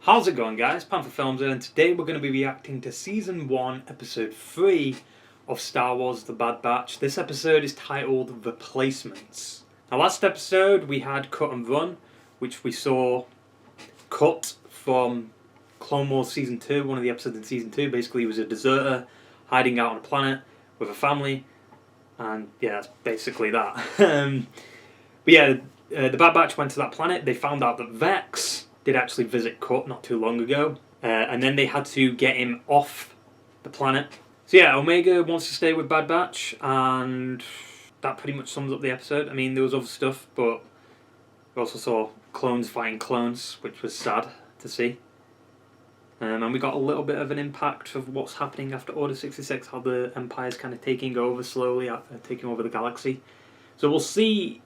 How's it going, guys? Panther Films here, and today we're going to be reacting to Season 1, Episode 3 of Star Wars The Bad Batch. This episode is titled Replacements. Now, last episode we had Cut and Run, which we saw cut from Clone Wars Season 2, one of the episodes in Season 2. Basically, he was a deserter hiding out on a planet with a family, and yeah, that's basically that. The Bad Batch went to that planet. They found out that Vex did actually visit Cut not too long ago, and then they had to get him off the planet. So yeah, Omega wants to stay with Bad Batch, and that pretty much sums up the episode. I mean, there was other stuff, but we also saw clones fighting clones, which was sad to see. And we got a little bit of an impact of what's happening after Order 66, how the Empire's kind of taking over slowly, taking over the galaxy. So we'll see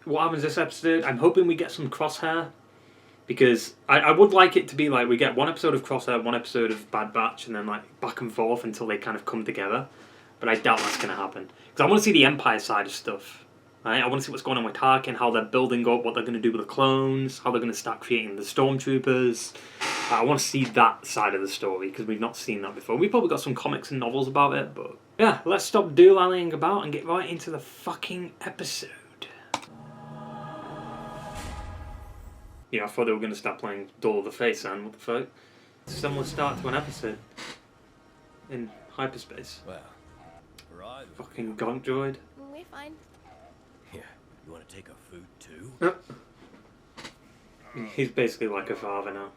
what happens this episode. I'm hoping we get some Crosshair, because I would like it to be like we get one episode of Crosshair, one episode of Bad Batch, and then like back and forth until they kind of come together. But I doubt that's going to happen, because I want to see the Empire side of stuff. Right? I want to see what's going on with Tarkin, how they're building up, what they're going to do with the clones, how they're going to start creating the stormtroopers. I want to see that side of the story, because we've not seen that before. We've probably got some comics and novels about it, but yeah, let's stop doodling about and get right into the fucking episode. Yeah, I thought they were going to start playing Duel of the Face, and what the fuck? Similar start to an episode in hyperspace. Well, right. Fucking gonk droid. We're fine. Here, you want to take our food too? He's basically like a father now.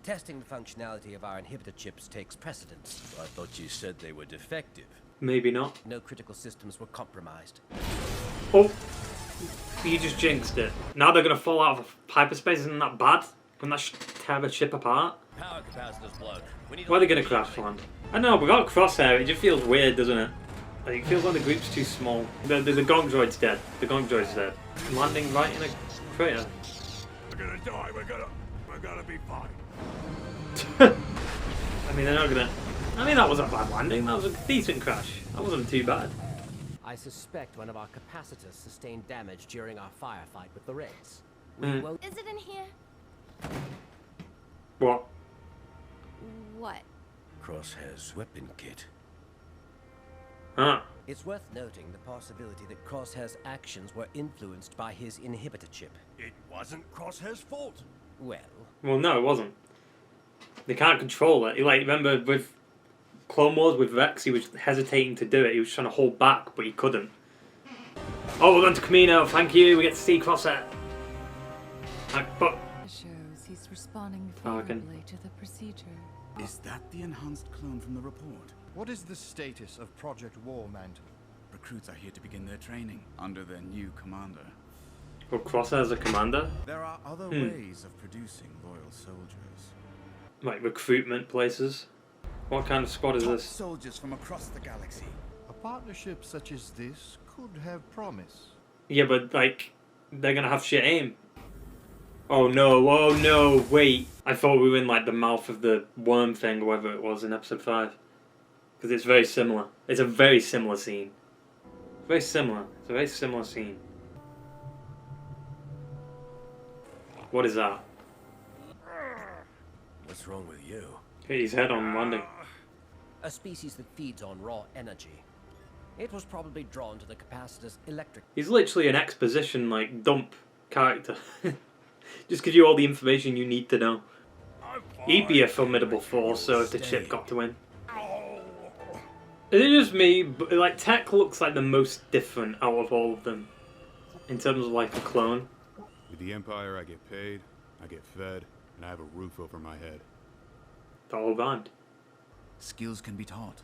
Testing the functionality of our inhibitor chips takes precedence. I thought you said they were defective. Maybe not. No critical systems were compromised. Oh! You just jinxed it. Now they're going to fall out of hyperspace. Isn't that bad? Wouldn't that tear the ship apart? Power capacitor's blown. Why are they going to crash land? I know, we got Crosshair. It just feels weird, doesn't it? Like, it feels like the group's too small. The gonk droid's dead. The gonk droid's dead. Landing right in a crater. We're gonna die. We're gonna be fine. I mean, they're not gonna. I mean, that wasn't a bad landing. That was a decent crash. That wasn't too bad. I suspect one of our capacitors sustained damage during our firefight with the Reds. Is it in here? What? What? Crosshair's weapon kit. Huh. It's worth noting the possibility that Crosshair's actions were influenced by his inhibitor chip. It wasn't Crosshair's fault. Well, No, it wasn't. They can't control it. Like, remember with Clone Wars with Vex, he was hesitating to do it. He was trying to hold back, but he couldn't. Oh, we're going to Kamino. Thank you. We get to see Crosshair. But Shows he's responding favorably to the procedure. Is that the enhanced clone from the report? What is the status of Project War Mantle? Recruits are here to begin their training under their new commander. well, Crosshair's a commander. There are other ways of producing loyal soldiers. Like recruitment places. What kind of squad is Top this? soldiers from across the galaxy. A partnership such as this could have promise. Yeah, but like, they're gonna have shit aim. Oh no, wait. I thought we were in like the mouth of the worm thing, or whatever it was in episode 5. Because it's very similar. It's a very similar scene. Very similar. It's a very similar scene. What is that? what's wrong with you? Hit his head on landing. A species that feeds on raw energy. It was probably drawn to the capacitor's electric. He's literally an exposition, like, dump character. Just gives you all the information you need to know. He'd be a formidable force, so if the chip got to him. Is it just me? But, like, Tech looks like the most different out of all of them. In terms of, like, a clone. With the Empire, I get paid, I get fed, and I have a roof over my head. They're all rhymed. Skills can be taught.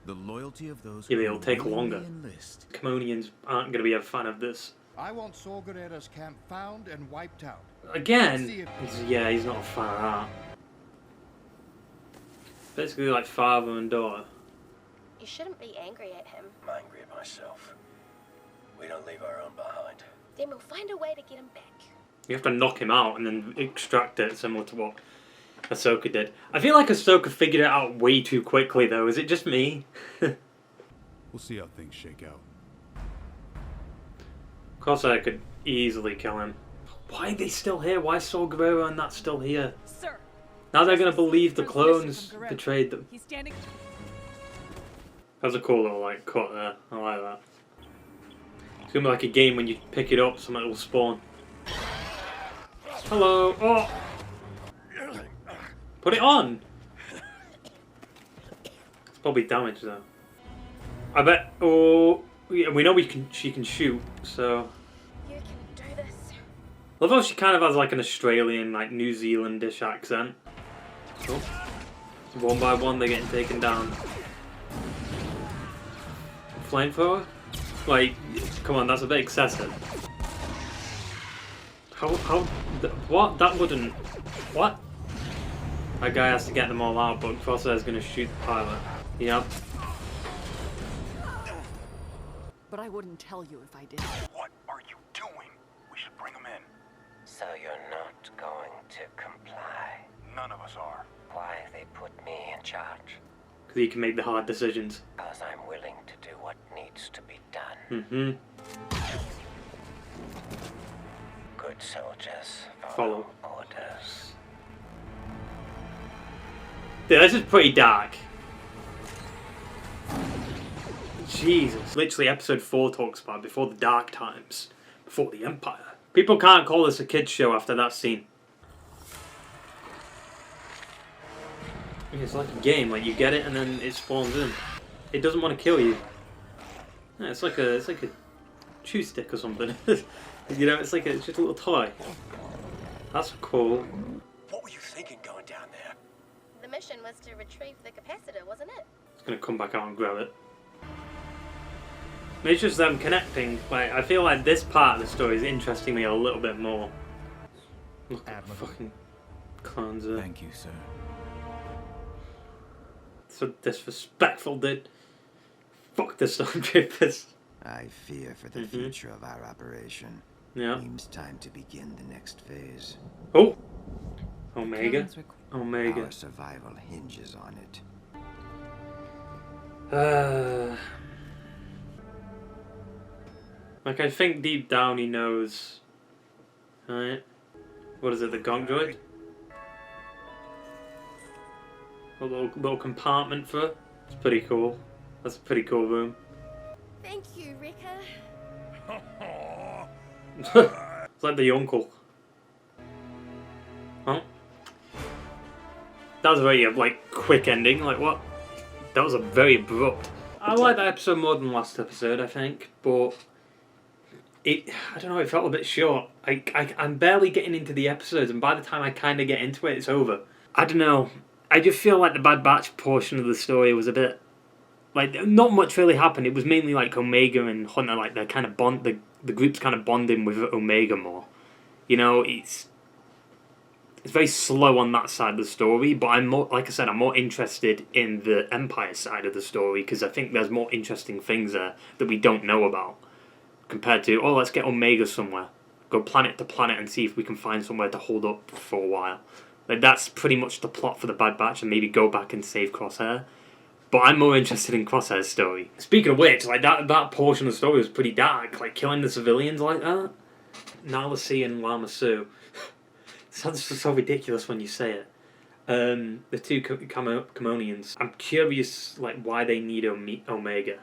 The loyalty of those Yeah, who it'll take longer. enlist. Kaminoans aren't going to be a fan of this. I want Saw Gerrera's camp found and wiped out. Again? He's not a fan of that. Basically like father and daughter. You shouldn't be angry at him. I'm angry at myself. We don't leave our own behind. Then we'll find a way to get him back. You have to knock him out and then extract it, similar to what Ahsoka did. I feel like Ahsoka figured it out way too quickly, though. Is it just me? We'll see how things shake out. Crosshair could easily kill him. Why are they still here? Why is Saw Gerrera and that still here? Sir, Now they're gonna believe the clones betrayed them. He's standing. That was a cool little like cut there. I like that. It's gonna be like a game when you pick it up, something will spawn. Hello. Oh. Put it on. It's probably damaged though. I bet. Oh, yeah, we know she can shoot. So. You can do this. I love how she kind of has like an Australian, like New Zealandish accent. Oh. One by one, they're getting taken down. Flamethrower? Like, come on, that's a bit excessive. What? That wouldn't. What? That guy has to get them all out, but Crosshair's gonna shoot the pilot. Yep. But I wouldn't tell you if I did. What are you doing? We should bring him in. So you're not going to comply? None of us are. Why they put me in charge? Because he can make the hard decisions. Because I'm willing to do what needs to be done. Mm-hmm. Good soldiers Follow orders. Dude, this is pretty dark. Jesus. Literally episode 4 talks about before the dark times. Before the Empire. People can't call this a kid's show after that scene. It's like a game, like you get it and then it spawns in. It doesn't want to kill you. Yeah, it's like a chew stick or something. You know, it's just a little toy. That's cool. What were you thinking going down there? The mission was to retrieve the capacitor, wasn't it? It's gonna come back out and grab it. It's just them connecting. Like, I feel like this part of the story is interesting me a little bit more. Look at the fucking clones there. Thank you, sir. So disrespectful, dude. Fuck the stormtroopers. I fear for the future of our operation. Yeah. Seems time to begin the next phase. Oh! Omega? Omega. Our survival hinges on it. Like, I think deep down he knows. Right? What is it, the gong droid? A little compartment for it. It's pretty cool. That's a pretty cool room. Thank you, Rika. It's like the uncle. Huh? That was a very, like, quick ending. Like, what? That was a very abrupt. I like that episode more than last episode, I think. But I don't know, it felt a bit short. I'm barely getting into the episodes, and by the time I kind of get into it, it's over. I don't know. I just feel like the Bad Batch portion of the story was a bit... Like, not much really happened. It was mainly, like, Omega and Hunter, like, they're kind of the group's kind of bonding with Omega more. You know, it's very slow on that side of the story, but I'm more, like I said, I'm more interested in the Empire side of the story, because I think there's more interesting things there that we don't know about, compared to, oh, let's get Omega somewhere. Go planet to planet and see if we can find somewhere to hold up for a while. Like, that's pretty much the plot for the Bad Batch, and maybe go back and save Crosshair. But I'm more interested in Crosshair's story. Speaking of which, like, that portion of the story was pretty dark. Like, killing the civilians like that. Nala C and Lama Su. It sounds so ridiculous when you say it. The two kaminoans. I'm curious, like, why they need Omega.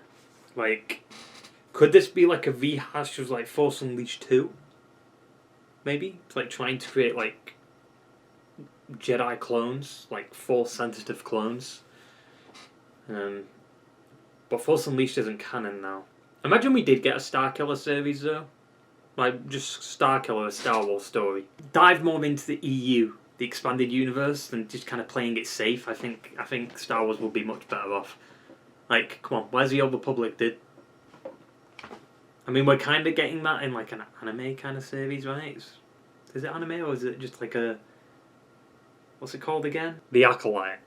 Like, could this be like a rehash of, like, Force Unleashed 2? Maybe? It's like trying to create, like, Jedi clones. Like, Force-sensitive clones. But Force Unleashed isn't canon now. Imagine we did get a Starkiller series though. Like, just Starkiller, a Star Wars story. Dive more into the EU, the expanded universe, than just kind of playing it safe. I think Star Wars will be much better off. Like, come on, where's the Old Republic, dude? I mean, we're kind of getting that in like an anime kind of series, right? Is it anime or is it just like a... What's it called again? The Acolyte.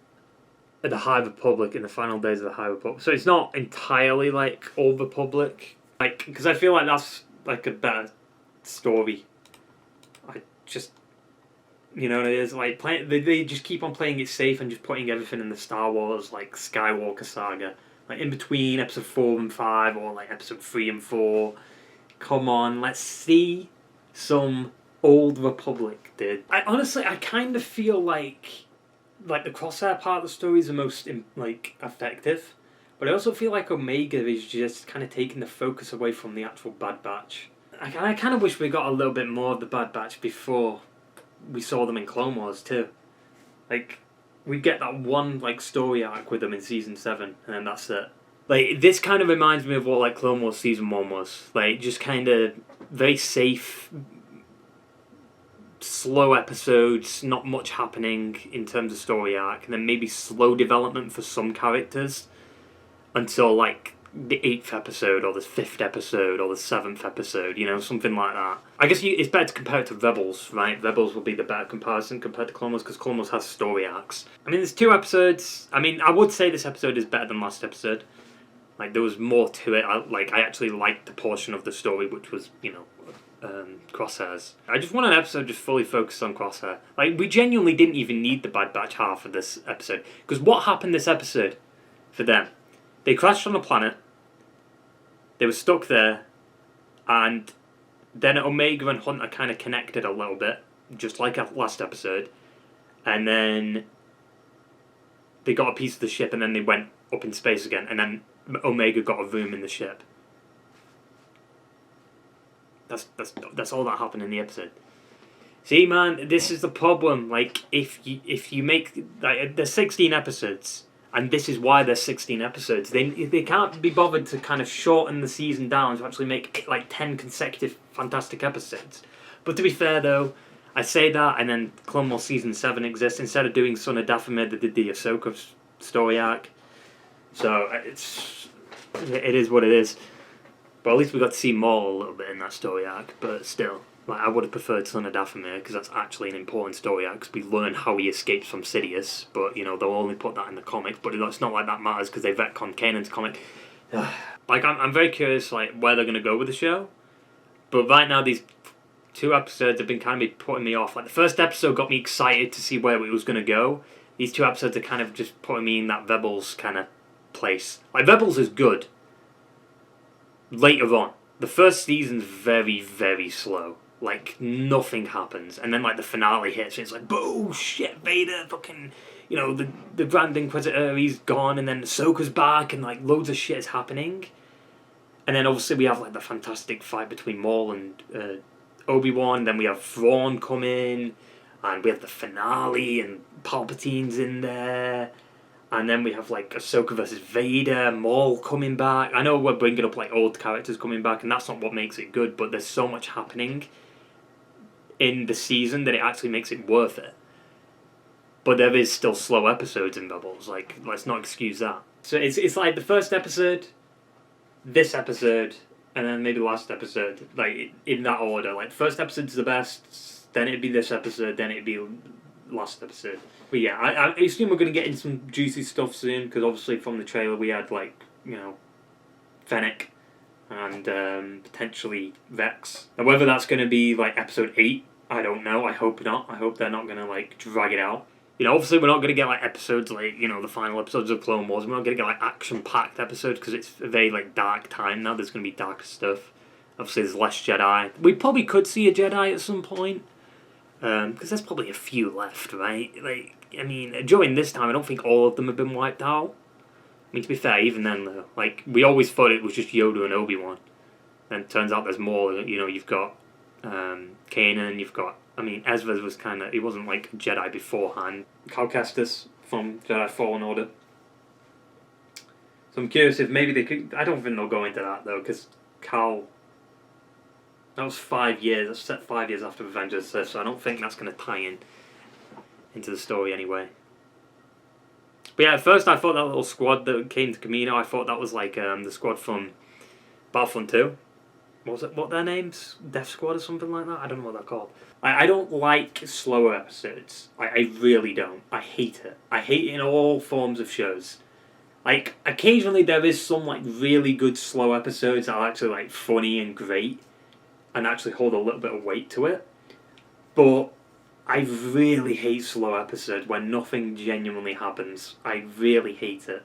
At the High Republic, in the final days of the High Republic. So it's not entirely like Old Republic. Like, because I feel like that's like a better story. I just... You know what it is? Like, they just keep on playing it safe and just putting everything in the Star Wars, like, Skywalker saga. Like, in between episode 4 and 5, or like episode 3 and 4. Come on, let's see some Old Republic, dude. I honestly, I kind of feel like like the Crosshair part of the story is the most like effective, but I also feel like Omega is just kind of taking the focus away from the actual Bad Batch. I kind of wish we got a little bit more of the Bad Batch before we saw them in Clone Wars too. Like, we get that one like story arc with them in season 7, and then that's it. Like, this kind of reminds me of what like Clone Wars season 1 was. Like, just kind of very safe, slow episodes, not much happening in terms of story arc, and then maybe slow development for some characters until like the 8th episode or the 5th episode or the 7th episode, you know, something like that. I guess it's better to compare it to Rebels, right? Rebels will be the better comparison compared to Clone Wars, because Clone Wars has story arcs. I mean, there's 2 episodes. I mean, I would say this episode is better than last episode. Like, there was more to it. I actually liked the portion of the story which was, you know, Crosshairs. I just want an episode just fully focused on Crosshair. Like, we genuinely didn't even need the Bad Batch half of this episode, because what happened this episode for them? They crashed on a planet, they were stuck there, and then Omega and Hunter kind of connected a little bit, just like last episode, and then they got a piece of the ship, and then they went up in space again, and then Omega got a room in the ship. That's all that happened in the episode. See, man, this is the problem. Like, if you make like, there's 16 episodes. And this is why there's 16 episodes. They can't be bothered to kind of shorten the season down to actually make like 10 consecutive fantastic episodes. But to be fair though, I say that, and then Clone Wars Season 7 exists. Instead of doing Son of Dathomir, they did the Ahsoka story arc. So it is what it is. But at least we got to see Maul a little bit in that story arc. But still, like, I would have preferred Son of Dathomir, because that's actually an important story arc, because we learn how he escapes from Sidious, but, you know, they'll only put that in the comic, but it's not like that matters, because they retconned Kanan's comic. Like, I'm very curious, like, where they're going to go with the show, but right now, these 2 episodes have been kind of putting me off. Like, the first episode got me excited to see where it was going to go. These 2 episodes are kind of just putting me in that Rebels kind of place. Like, Rebels is good later on. The first season's very, very slow. Like, nothing happens. And then, like, the finale hits, and it's like, boo, shit, Vader, fucking, you know, the Grand Inquisitor, he's gone, and then Ahsoka's back, and, like, loads of shit is happening. And then, obviously, we have, like, the fantastic fight between Maul and Obi-Wan, then we have Thrawn come in, and we have the finale, and Palpatine's in there, and then we have, like, Ahsoka versus Vader, Maul coming back. I know we're bringing up, like, old characters coming back, and that's not what makes it good, but there's so much happening in the season that it actually makes it worth it. But there is still slow episodes in Rebels, like, let's not excuse that. So it's like the first episode, this episode, and then maybe the last episode, like, in that order. Like, first episode's the best, then it'd be this episode, then it'd be last episode. But yeah, I assume we're going to get in some juicy stuff soon, because obviously from the trailer we had, like, you know, Fennec and potentially Vex. Now, whether that's going to be, like, episode 8, I don't know. I hope not. I hope they're not going to, like, drag it out. You know, obviously we're not going to get, like, episodes like, you know, the final episodes of Clone Wars. We're not going to get, like, action-packed episodes, because it's a very, like, dark time now. There's going to be darker stuff. Obviously there's less Jedi. We probably could see a Jedi at some point, because there's probably a few left, right? Like, I mean, during this time, I don't think all of them have been wiped out. I mean, to be fair, even then, though, like, we always thought it was just Yoda and Obi-Wan. Then it turns out there's more. You know, you've got Kanan, you've got, I mean, Ezra was kind of, he wasn't like a Jedi beforehand. Cal Kestis from Jedi Fallen Order. So I'm curious if maybe they could, I don't think they'll go into that though, because Cal, that was 5 years, that's set 5 years after Revenge of the Sith, so I don't think that's going to tie in into the story anyway. But yeah, at first I thought that little squad that came to Kamino, I thought that was like the squad from Battlefront 2. What was it? What their names? Death Squad or something like that? I don't know what they're called. I don't like slower episodes. I really don't. I hate it. I hate it in all forms of shows. Like, occasionally there is some, like, really good slow episodes that are actually, like, funny and great and actually hold a little bit of weight to it. But I really hate slow episodes when nothing genuinely happens. I really hate it.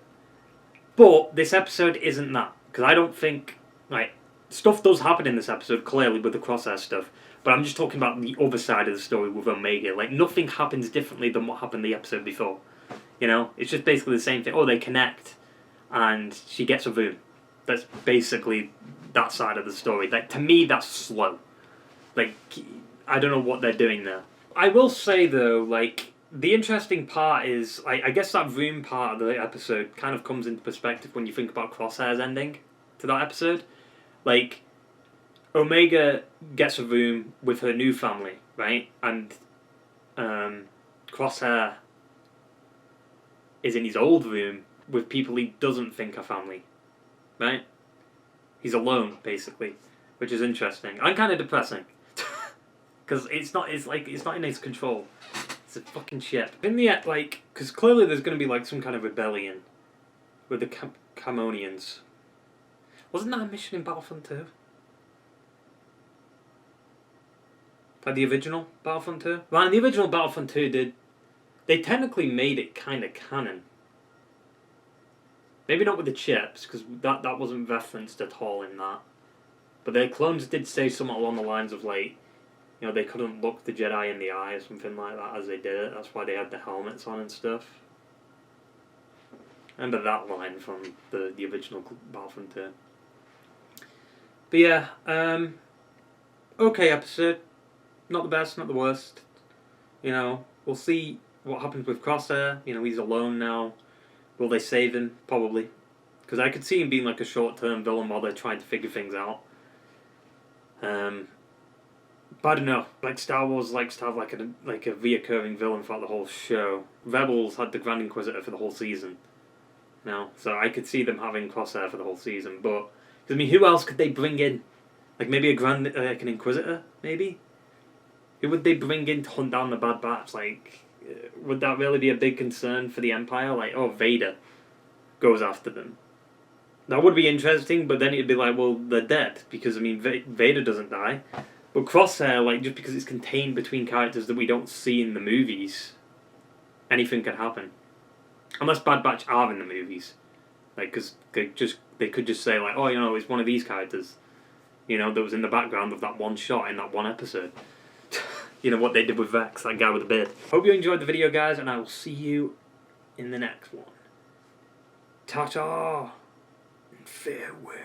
But this episode isn't that. Because I don't think, like, stuff does happen in this episode, clearly, with the Crosshair stuff. But I'm just talking about the other side of the story with Omega. Like, nothing happens differently than what happened the episode before. You know? It's just basically the same thing. Oh, they connect, and she gets a room. That's basically that side of the story. Like, to me, that's slow. Like, I don't know what they're doing there. I will say, though, like, the interesting part is, I guess that room part of the episode kind of comes into perspective when you think about Crosshair's ending to that episode. Like, Omega gets a room with her new family, right? And Crosshair is in his old room with people he doesn't think are family, right? He's alone, basically, which is interesting and kind of depressing, because it's not in his control. It's a fucking ship. In the end, like, because clearly there's going to be like some kind of rebellion with the kaminoans. Wasn't that a mission in Battlefront 2? Like the original Battlefront 2? Man, the original Battlefront 2 they technically made it kind of canon. Maybe not with the chips, because that wasn't referenced at all in that. But their clones did say something along the lines of, like, you know, they couldn't look the Jedi in the eye or something like that as they did it. That's why they had the helmets on and stuff. I remember that line from the original Battlefront 2. But yeah, okay episode. Not the best, not the worst. You know, we'll see what happens with Crosshair. You know, he's alone now. Will they save him? Probably. Because I could see him being like a short-term villain while they're trying to figure things out. But I don't know. Like, Star Wars likes to have like a reoccurring villain throughout the whole show. Rebels had the Grand Inquisitor for the whole season. Now, so I could see them having Crosshair for the whole season. But I mean, who else could they bring in? Like maybe an Inquisitor, maybe. Who would they bring in to hunt down the Bad Batch? Like, would that really be a big concern for the Empire? Like, oh, Vader goes after them. That would be interesting, but then it'd be like, well, they're dead. Because, I mean, Vader doesn't die. But Crosshair, like, just because it's contained between characters that we don't see in the movies, anything can happen. Unless Bad Batch are in the movies. Like, because they could just say, like, oh, you know, it's one of these characters. You know, that was in the background of that one shot in that one episode. You know, what they did with Vex, that guy with the beard. Hope you enjoyed the video, guys, and I will see you in the next one. Ta-ta and farewell.